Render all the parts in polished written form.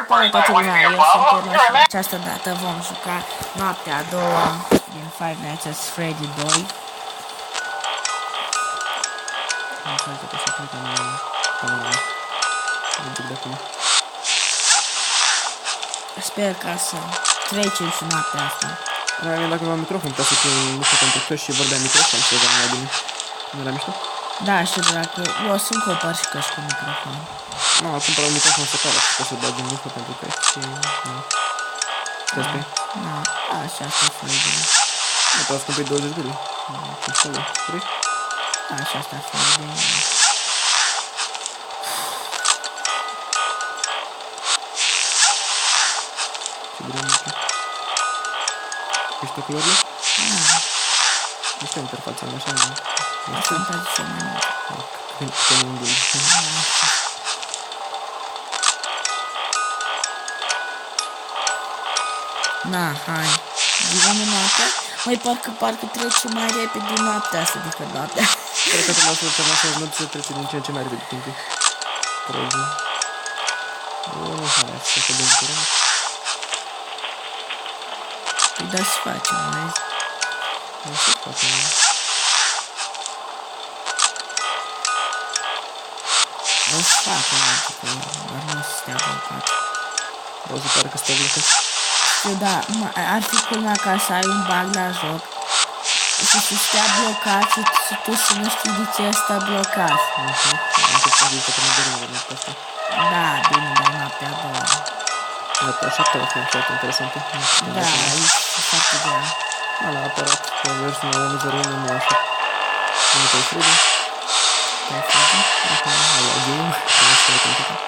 Salutare toată lumea, eu sunt Turnul și de această dată vom juca noaptea a doua din Five Nights at Freddy 2. Sper ca să trecem și noaptea asta. Dacă nu am microfon, ca să fiu mică pentru căști și vorbeam microfon, să vedem mai bine. Nu era mișto? Da, știu, dacă eu sunt cumpăr și căști cu microfon. Nu, am cumpărat un microfon separat, ca să bagi în mică pentru căști și... Ce spui? Da, așa asta e foarte bine. Nu, trebuie să cumperi 20 de lei. Ce stai? Vrei? Așa asta e foarte bine. Ce bine mică. Ești culorile? Da, Nu știu interfața, așa nu. asta îmi place cel mai mult. Când nu îngâli. Na, hai. Divăm în noaptea? Măi, parcă trece mai repede noaptea asta decât noaptea. Cred că Tomasul nu se trece din ce în ce mai repede timpul. Probabil. Hai, să se bine curând. Păi da, să facem, vezi? Nu se poate, nu. O să facem, adică, dar nu o să stea blocat. O să pare că stai blocat. Știu, da, ar fi culmea ca să ai un bug la joc și să stea blocat și tu să nu știi de ce stă blocat. Am început să zic că te mă dormi, nu pe asta. Da, bine, dar noaptea a doua. Noaptea a șaptea va fi foarte interesantă. Da, aici e foarte bine. Da, la aparat, pe versiunea 1.01 nu așa. Nu te-ai Freddy? Te-ai făcut? La game, nu știu cum te-ai.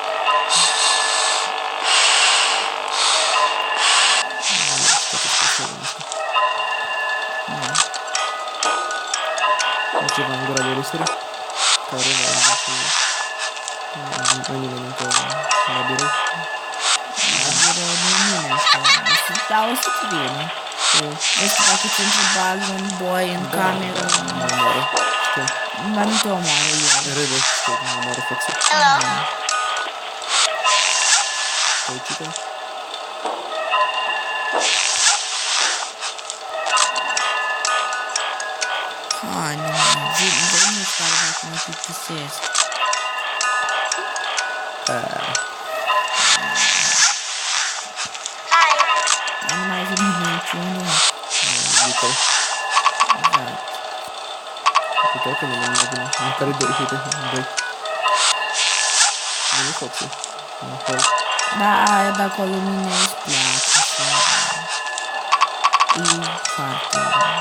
Ceva în gura de rusire, care va ajunge în nimeni încă la birou. La birou nu e nimeni, da, o să vină. Este dacă ți întrebag în boi, în cameră, Mă omoară, știu. dar nu te omoară eu. Râde, știu, mă omoară foxul. Păi, cică? Hai, nu, nu care dacă mă plictisesc. Dar nu mai vine niciunul. Zică. Da. Puteai pe mine, mai bine. În care doi, uite, doi. Vine foxul. Da, aia de acolo mine îți place. E foarte tare.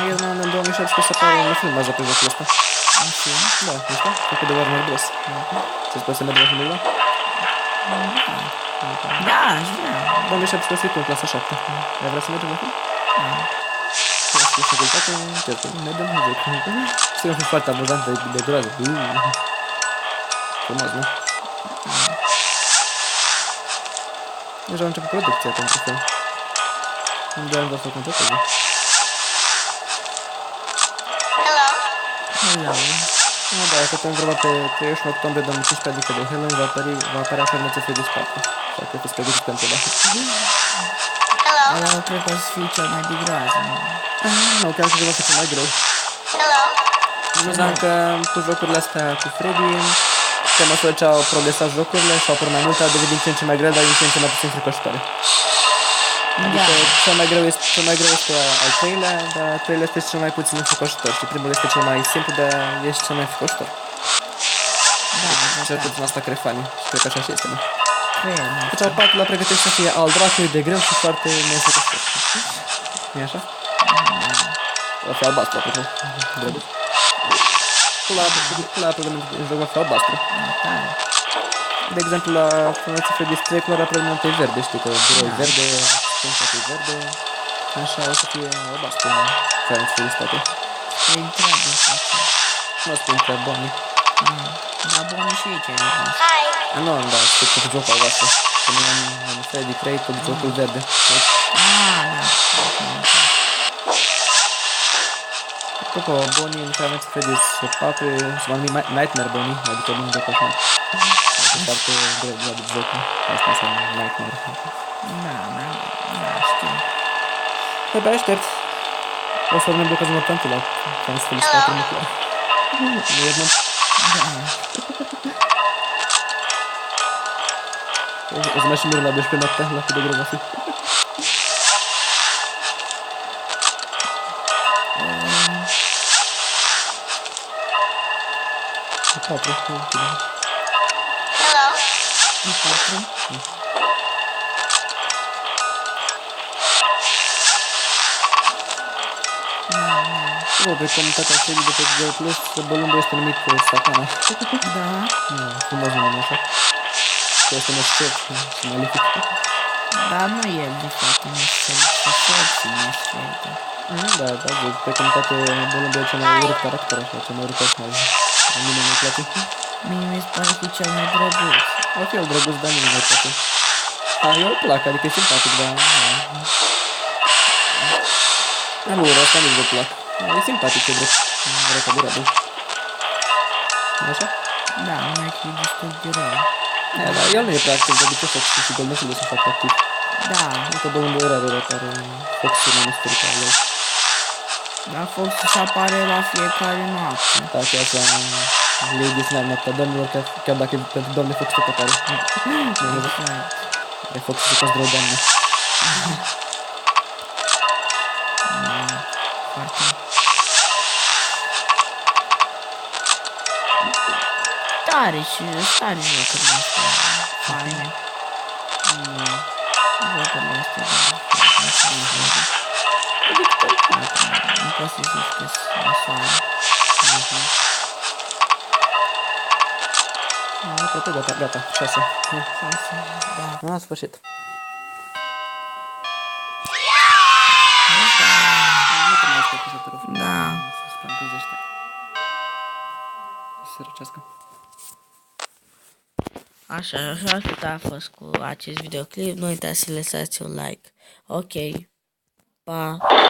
Eu în 2017 să apară un film bazat pe jocul ăsta. Un film? Da, nu știu, făcut de Warner Bros. Ți-ți poate să mergi la filmul ăla? Da, aș vrea. 2017 în clasa 7. Ai vrea să mergem la film? Da. Clasa de facultate, certă, mergem la joc. Să nu fi foarte amuzant de groază. Frumos, nu? Deja a început producția pentru film. Unde am văzut în toată zi. Hello. Nu, da, că te-am întrebat pe 31 octombrie 2015, adică de Halloween, va apărea Five Nights at Freddy's 4. Așa că fiți pregătiți pentru ăla. Ăla cred că o să fie cel mai de groază, nu? Nu, chiar că ceva face mai greu. Amuzant că cu jocurile astea cu Freddy, pe măsură ce au progresat jocurile și au apărut mai multe, au devenit din ce în ce mai greu, dar din ce în ce mai puțin fricoșitoare. Adică cel mai greu este al treilea, dar al treilea este cel mai puțin fricoșitor și primul este cel mai simplu, dar este cel mai fricoșitor. Cel puțin asta cred fanii și cred că așa și este, nu? Deci al patrulea pregătește să fie al dracului de greu și foarte nefricoșitor. Nu-i așa? Va fi albastru, apropo. Drăguț. Cu la programul de joc va fi albastru. De exemplu, la Five Nights at Freddy's 3, culoarea predominantă e verde, știi că birou e verde, stânca e verde, așa o să fie albastru în Five Nights at Freddy's 4. Te întreabă să faci. Nu spun că Bonnie. Da, Bonnie și aici e albastru. Nu, da, știu tot jocul albastru. Când în Freddy 3, tot jocul verde. Da. Apropo, Bonnie în Final Fantasy Freddy's 4 se va numi Nightmare Bonnie, adică luni de coșmar. Este foarte greu de adus jocul. Asta înseamnă Nightmare. Da, știu. Păi pe aștept. O să urmăm blocul mortantul la Final Fantasy 4 nuclear. Nu urmăm. Da. O să mai și miră la 12 noaptea, la cât de greu va fi. E 4, Hello. E 4. Pe comunitatea serii de pe Google Plus, Bolumbu este numit Satana. Da. Frumos nume așa. Că este măscet și malefic. Dar nu el, de fapt, nu știu. Și nu știu. Da, pe comunitate Bolumbu e cel mai urât caracter așa, cel mai urât personaj. Nimeni nu-i place. Mie mi se pare că e cel mai drăguț. Ar fi el drăguț, dar nimeni nu-i place. Eu îl plac, adică e simpatic, dar... Nu, asta nici nu-i plac. E simpatic, e drept. Răcădurabil. Așa? Da, numai că e destul de rău. Dar el nu e prea activ, de obicei Foxy și Golden Shield sunt foarte activi. Da. Încă Bolumbu era rău, care Foxy mai misterit ca el. Dar Foxy și apare la fiecare noapte. Da, și asta Lady Snap noaptea domnilor, chiar dacă e pentru doamne Foxy tot apare. Exact. E Foxy și cost de o doamnă. Foarte tare și tare jocurile astea. Faine. Jocurile astea, da. Nu poți să zici că sunt nasoare. Gata, 6. Da. La sfârșit. Nu te mai este cu să te rog. Da. Să sperăm că zește. Să se răcească. Așa, atât a fost cu acest videoclip. Nu uitați să lăsați un like. Ok. Pa.